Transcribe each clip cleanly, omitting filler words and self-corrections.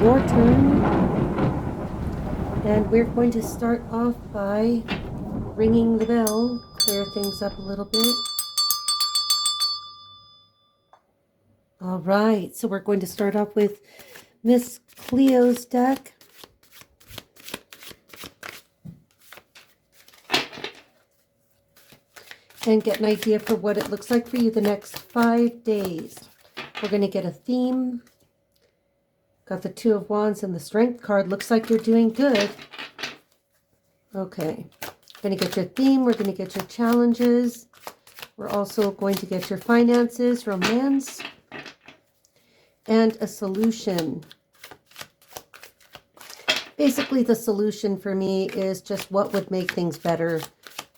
your turn. And we're going to start off by ringing the bell, clear things up a little bit. All right, so we're going to start off with Miss Cleo's deck. And get an idea for what it looks like for you the next 5 days. We're going to get a theme. Got the Two of Wands and the Strength card. Looks like you're doing good. Okay. Going to get your theme. We're going to get your challenges. We're also going to get your finances, romance, and a solution. Basically, the solution for me is just what would make things better.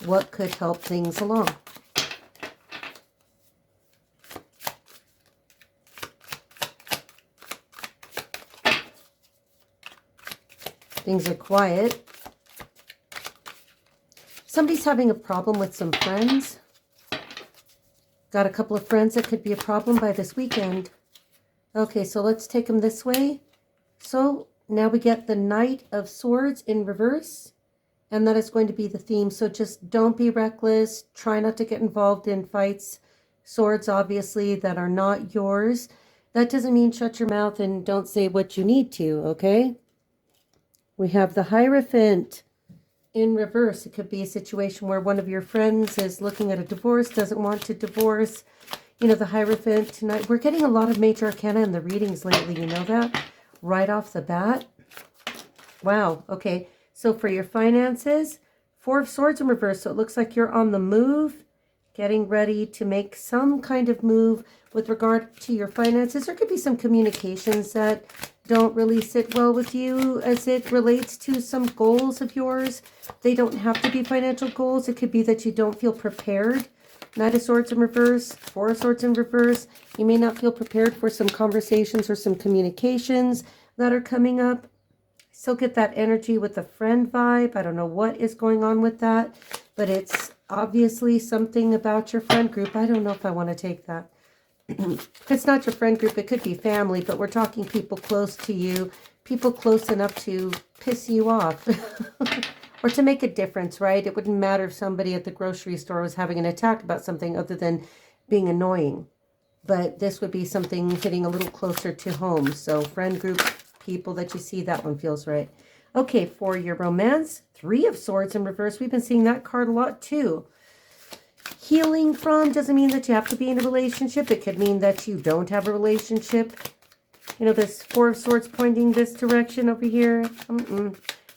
What could help things along? Things are quiet. Somebody's having a problem with some friends. Got a couple of friends that could be a problem by this weekend. Okay, so let's take them this way. So now we get the Knight of Swords in reverse. And that is going to be the theme. So just don't be reckless. Try not to get involved in fights. Swords, obviously, that are not yours. That doesn't mean shut your mouth and don't say what you need to, okay? We have the Hierophant in reverse. It could be a situation where one of your friends is looking at a divorce, doesn't want to divorce. You know, the Hierophant tonight. We're getting a lot of major arcana in the readings lately. You know that? Right off the bat. Wow. Okay. So for your finances, Four of Swords in reverse. So it looks like you're on the move, getting ready to make some kind of move with regard to your finances. There could be some communications that don't really sit well with you as it relates to some goals of yours. They don't have to be financial goals. It could be that you don't feel prepared. Knight of Swords in reverse, Four of Swords in reverse. You may not feel prepared for some conversations or some communications that are coming up. Still get that energy with the friend vibe. I don't know what is going on with that, but it's obviously something about your friend group. I don't know if I want to take that. If it's not your friend group, it could be family, but we're talking people close to you, people close enough to piss you off or to make a difference, right? It wouldn't matter if somebody at the grocery store was having an attack about something other than being annoying, but this would be something hitting a little closer to home. So friend group, people that you see, that one feels right. Okay, for your romance, Three of Swords in reverse. We've been seeing that card a lot too. Healing from doesn't mean that you have to be in a relationship. It could mean that you don't have a relationship. You know, this Four of Swords pointing this direction over here.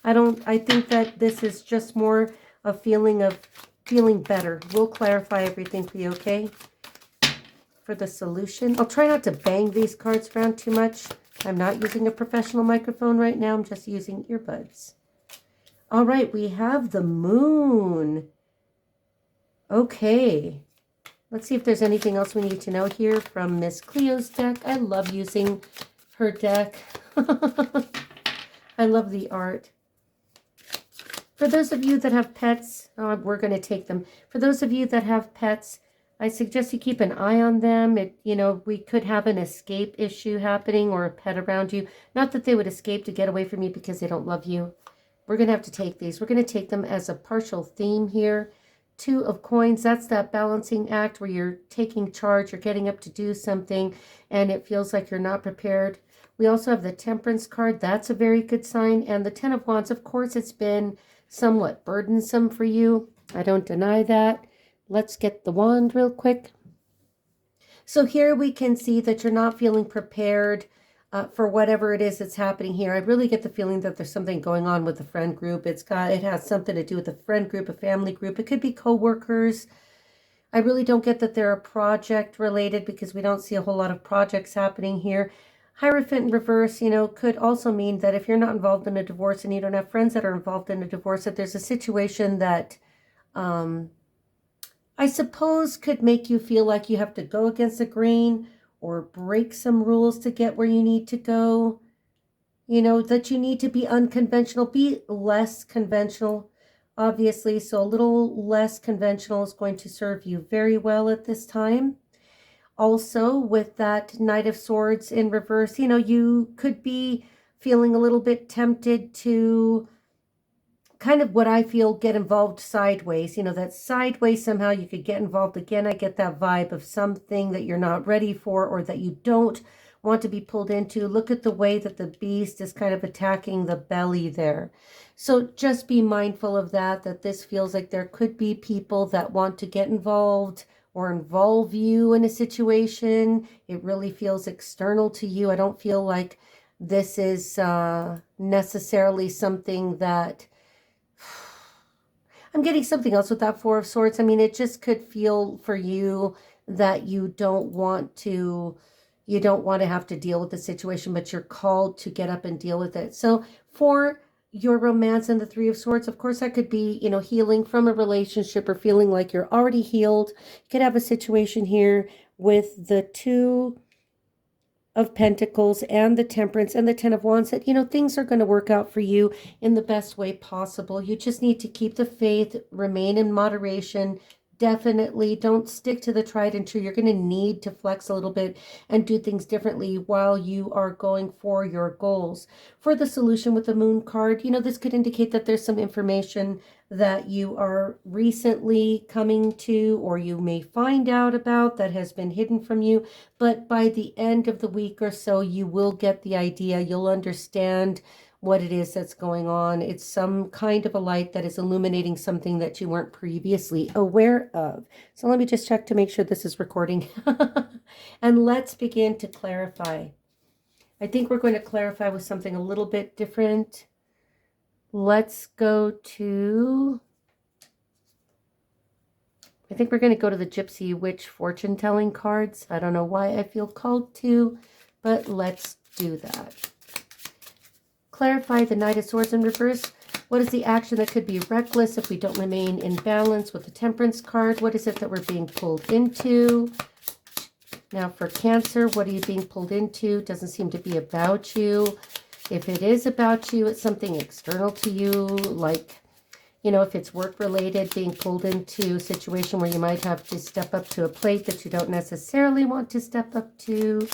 I think that this is just more a feeling of feeling better. We'll clarify everything for you, okay? For the solution, I'll try not to bang these cards around too much. I'm not using a professional microphone right now. I'm just using earbuds. All right, we have the Moon. Okay. Let's see if there's anything else we need to know here from Miss Cleo's deck. I love using her deck. I love the art. For those of you that have pets, we're going to take them. For those of you that have pets, I suggest you keep an eye on them. We could have an escape issue happening or a pet around you. Not that they would escape to get away from you because they don't love you. We're going to have to take these. We're going to take them as a partial theme here. Two of Coins, that's that balancing act where you're taking charge, you're getting up to do something, and it feels like you're not prepared. We also have the Temperance card. That's a very good sign. And the Ten of Wands, of course, it's been somewhat burdensome for you. I don't deny that. Let's get the wand real quick. So here we can see that you're not feeling prepared for whatever it is that's happening here. I really get the feeling that there's something going on with the friend group. It has something to do with a friend group, a family group. It could be co-workers. I really don't get that they're project related because we don't see a whole lot of projects happening here. Hierophant in reverse, could also mean that if you're not involved in a divorce and you don't have friends that are involved in a divorce, that there's a situation that I suppose could make you feel like you have to go against the grain or break some rules to get where you need to go. That you need to be unconventional, be less conventional, obviously. So a little less conventional is going to serve you very well at this time. Also, with that Knight of Swords in reverse, you could be feeling a little bit tempted to kind of what I feel get involved sideways. You know, that sideways somehow you could get involved again. I get that vibe of something that you're not ready for or that you don't want to be pulled into. Look at the way that the beast is kind of attacking the belly there. So just be mindful of that this feels like there could be people that want to get involved or involve you in a situation. It really feels external to you. I don't feel like this is necessarily something that I'm getting something else with that Four of Swords. I mean, it just could feel for you that you don't want to have to deal with the situation, but you're called to get up and deal with it. So for your romance and the Three of Swords, of course, that could be, you know, healing from a relationship or feeling like you're already healed. You could have a situation here with the Two of Pentacles and the Temperance and the Ten of Wands that, you know, things are going to work out for you in the best way possible. You just need to keep the faith, remain in moderation. Definitely don't stick to the tried and true. You're going to need to flex a little bit and do things differently while you are going for your goals. For the solution with the Moon card, you know, this could indicate that there's some information that you are recently coming to, or you may find out about, that has been hidden from you. But by the end of the week or so, you will get the idea. You'll understand what it is that's going on. It's some kind of a light that is illuminating something that you weren't previously aware of. So let me just check to make sure this is recording. And let's begin to clarify. I think we're going to clarify with something a little bit different. Let's go to, I think we're going to go to the Gypsy Witch fortune telling cards. I don't know why I feel called to, but let's do that. Clarify the Knight of Swords in reverse. What is the action that could be reckless if we don't remain in balance with the Temperance card? What is it that we're being pulled into? Now for Cancer, what are you being pulled into? Doesn't seem to be about you. If it is about you, it's something external to you, like, you know, if it's work related, being pulled into a situation where you might have to step up to a plate that you don't necessarily want to step up to.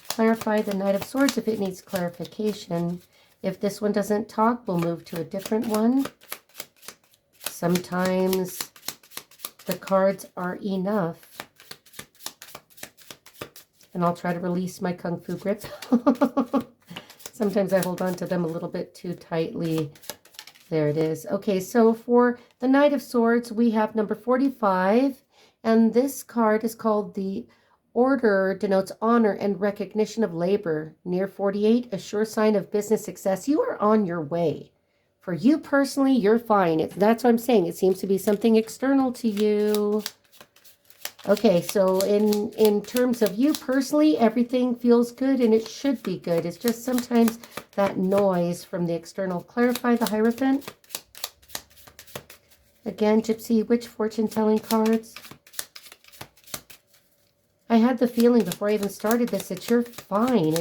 Clarify the Knight of Swords if it needs clarification. If this one doesn't talk, we'll move to a different one. Sometimes the cards are enough. And I'll try to release my Kung Fu grip. Sometimes I hold on to them a little bit too tightly. There it is. Okay, so for the Knight of Swords, we have number 45. And this card is called the Order, denotes honor and recognition of labor. Near 48, a sure sign of business success. You are on your way. For you personally, you're fine. That's what I'm saying. It seems to be something external to you. Okay, so in terms of you personally, everything feels good and it should be good. It's just sometimes that noise from the external. Clarify the Hierophant. Again, Gypsy Witch fortune telling cards. I had the feeling before I even started this that you're fine.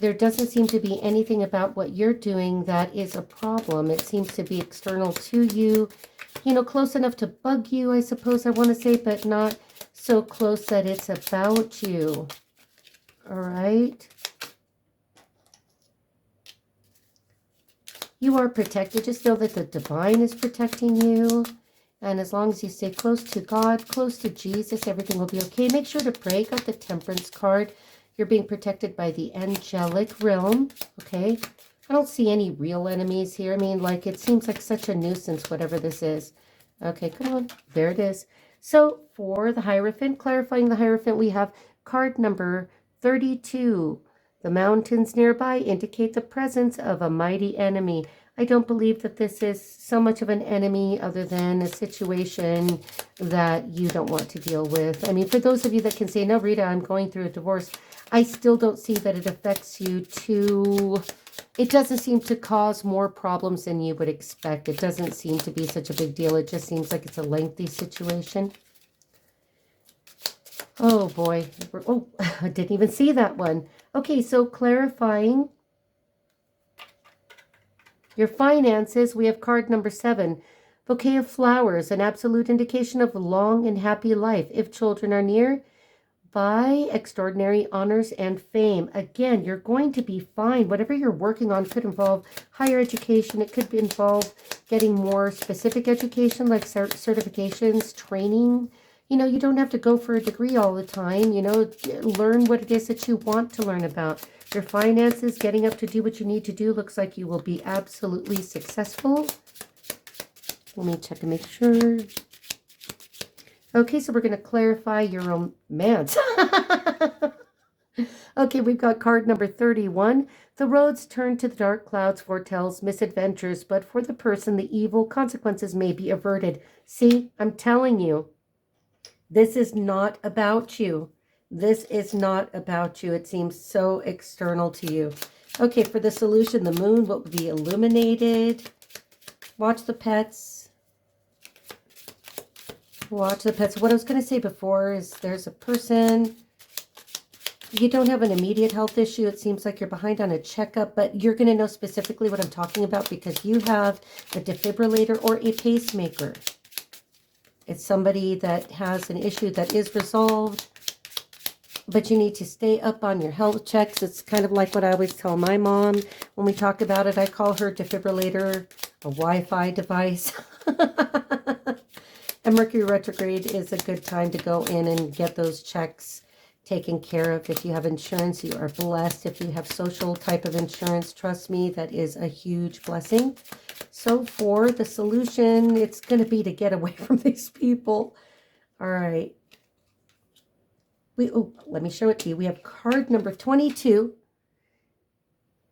There doesn't seem to be anything about what you're doing that is a problem. It seems to be external to you. You know, close enough to bug you, I suppose I want to say, but not so close that it's about you. All right. You are protected. Just know that the divine is protecting you. And as long as you stay close to God, close to Jesus, everything will be okay. Make sure to pray. Got the Temperance card. You're being protected by the angelic realm. Okay. I don't see any real enemies here. I mean, like, it seems like such a nuisance, whatever this is. Okay, come on. There it is. So for the Hierophant, clarifying the Hierophant, we have card number 32. The mountains nearby indicate the presence of a mighty enemy. I don't believe that this is so much of an enemy other than a situation that you don't want to deal with. I mean, for those of you that can say, no, Rita, I'm going through a divorce, I still don't see that it affects you too. It doesn't seem to cause more problems than you would expect. It doesn't seem to be such a big deal. It just seems like it's a lengthy situation. Oh, boy. Oh, I didn't even see that one. Okay, so clarifying your finances, we have card number 7. Bouquet of flowers, an absolute indication of a long and happy life. If children are near, by extraordinary honors and fame. Again, you're going to be fine. Whatever you're working on could involve higher education. It could involve getting more specific education like certifications, training. You know, you don't have to go for a degree all the time. You know, learn what it is that you want to learn about. Your finances, getting up to do what you need to do, looks like you will be absolutely successful. Let me check and make sure. Okay, so we're going to clarify your romance. Okay, we've got card number 31. The roads turn to the dark clouds foretells misadventures, but for the person, the evil consequences may be averted. See, I'm telling you, this is not about you. This is not about you. It seems so external to you. Okay, for the solution, the moon, what would be illuminated? Watch the pets. Watch the pets. What I was going to say before is there's a person, you don't have an immediate health issue. It seems like you're behind on a checkup, but you're going to know specifically what I'm talking about because you have a defibrillator or a pacemaker. It's somebody that has an issue that is resolved, but you need to stay up on your health checks. It's kind of like what I always tell my mom when we talk about it. I call her defibrillator a Wi-Fi device. And Mercury retrograde is a good time to go in and get those checks taken care of. If you have insurance, you are blessed. If you have social type of insurance, trust me, that is a huge blessing. So for the solution, it's going to be to get away from these people. All right. Let me show it to you. We have card number 22.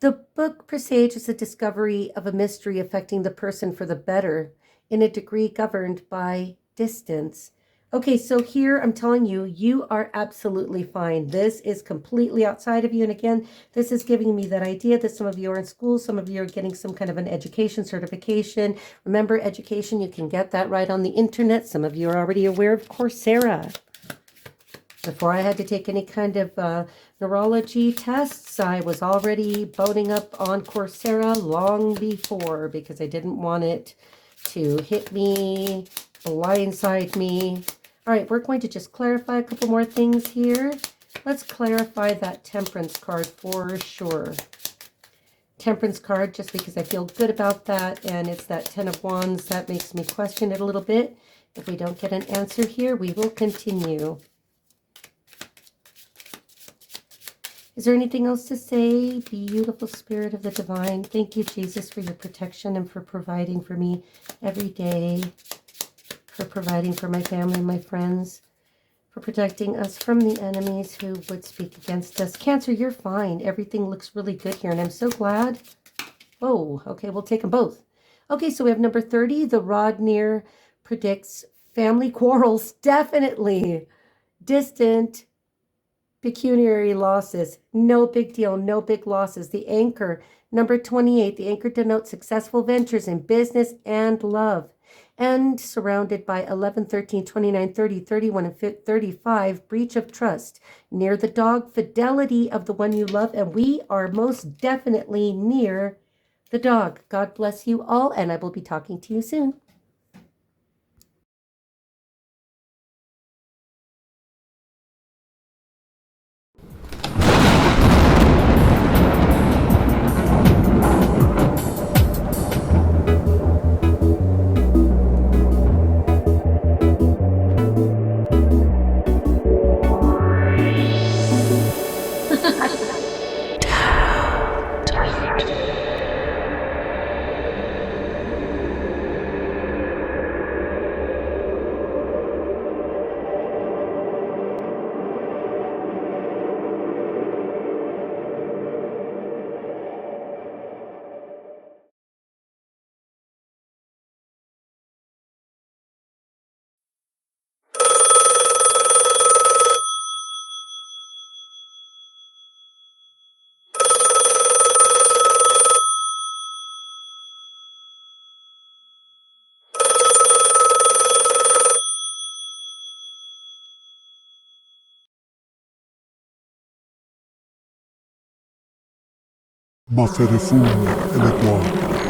The book presages the discovery of a mystery affecting the person for the better in a degree governed by distance. Okay, so here I'm telling you, you are absolutely fine. This is completely outside of you. And again, this is giving me that idea that some of you are in school, some of you are getting some kind of an education certification. Remember, education, you can get that right on the internet. Some of you are already aware of Coursera. Before I had to take any kind of neurology tests, I was already boating up on Coursera long before because I didn't want it to hit me, blindside me. All right, we're going to just clarify a couple more things here. Let's clarify that Temperance card for sure. Temperance card, just because I feel good about that, and it's that 10 of Wands, that makes me question it a little bit. If we don't get an answer here, we will continue. Is there anything else to say? Beautiful Spirit of the Divine, thank you, Jesus, for your protection and for providing for me every day, for providing for my family and my friends, for protecting us from the enemies who would speak against us. Cancer, you're fine. Everything looks really good here, and I'm so glad. Oh, okay, we'll take them both. Okay, so we have number 30. The rod near predicts family quarrels. Definitely. Distant pecuniary losses, no big deal, no big losses. The anchor, number 28, the anchor denotes successful ventures in business and love. And surrounded by 11, 13, 29, 30, 31, and 35, breach of trust. Near the dog, fidelity of the one you love. And we are most definitely near the dog. God bless you all, and I will be talking to you soon. Ma faire fou, elle est toi.